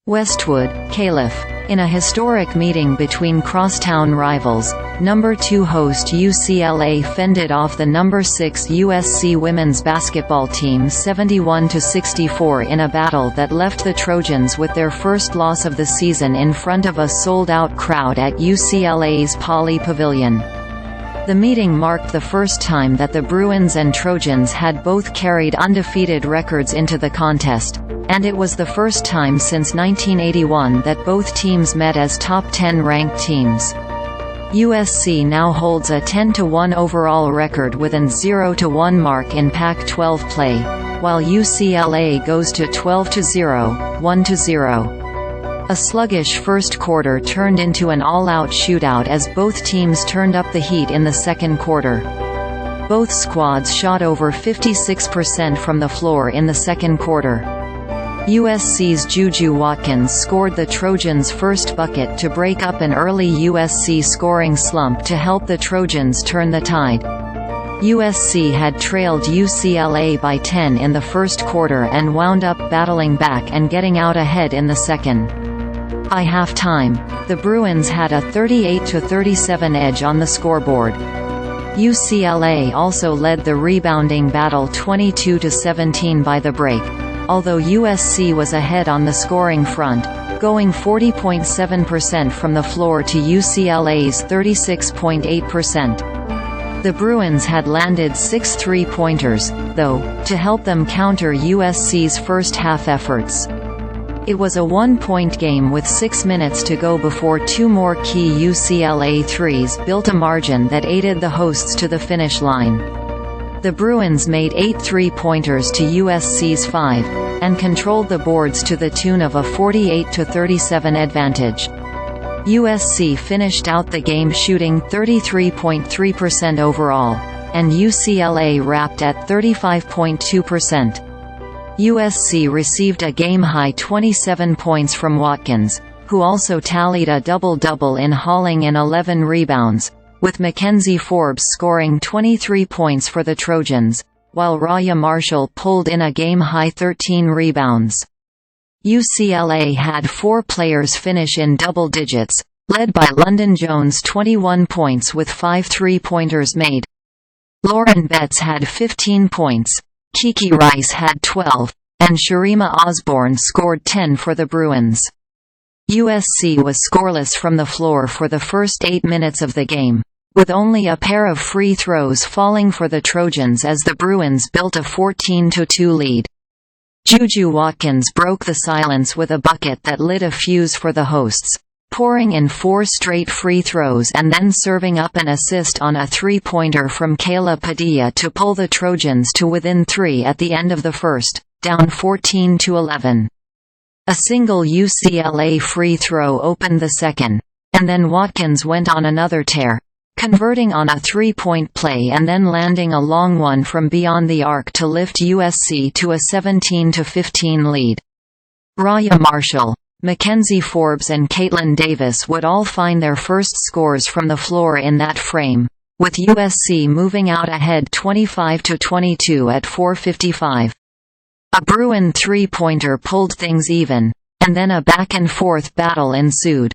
Westwood, CALIF. In a historic meeting between crosstown rivals, number 2 host UCLA fended off the number 6 USC women's basketball team 71-64 in a battle that left the Trojans with their first loss of the season in front of a sold-out crowd at UCLA's Pauley Pavilion. The meeting marked the first time that the Bruins and Trojans had both carried undefeated records into the contest, and it was the first time since 1981 that both teams met as top 10 ranked teams. USC now holds a 10-1 overall record with an 0-1 mark in Pac-12 play, while UCLA goes to 12-0, 1-0. A sluggish first quarter turned into an all-out shootout as both teams turned up the heat in the second quarter. Both squads shot over 56% from the floor in the second quarter. USC's JuJu Watkins scored the Trojans' first bucket to break up an early USC scoring slump to help the Trojans turn the tide. USC had trailed UCLA by 10 in the first quarter and wound up battling back and getting out ahead in the second. By halftime, the Bruins had a 38-37 edge on the scoreboard. UCLA also led the rebounding battle 22-17 by the break, although USC was ahead on the scoring front, going 40.7% from the floor to UCLA's 36.8%. The Bruins had landed 6 three-pointers, though, to help them counter USC's first-half efforts. It was a one-point game with 6 minutes to go before 2 more key UCLA threes built a margin that aided the hosts to the finish line. The Bruins made 8 three-pointers to USC's 5, and controlled the boards to the tune of a 48-37 advantage. USC finished out the game shooting 33.3% overall, and UCLA wrapped at 35.2%. USC received a game-high 27 points from Watkins, who also tallied a double-double in hauling in 11 rebounds, with McKenzie Forbes scoring 23 points for the Trojans, while Rayah Marshall pulled in a game-high 13 rebounds. UCLA had 4 players finish in double digits, led by London Jones 21 points with 5 three-pointers made. Lauren Betts had 15 points, Kiki Rice had 12, and Charima Osborne scored 10 for the Bruins. USC was scoreless from the floor for the first 8 minutes of the game, with only a pair of free throws falling for the Trojans as the Bruins built a 14-2 lead. JuJu Watkins broke the silence with a bucket that lit a fuse for the hosts, pouring in 4 straight free throws and then serving up an assist on a three-pointer from Kayla Padilla to pull the Trojans to within 3 at the end of the first, down 14-11. A single UCLA free throw opened the second, and then Watkins went on another tear, converting on a three-point play and then landing a long one from beyond the arc to lift USC to a 17-15 lead. Rayah Marshall, McKenzie Forbes and Kaitlyn would all find their first scores from the floor in that frame, with USC moving out ahead 25-22 at 4:55. A Bruin three-pointer pulled things even, and then a back-and-forth battle ensued.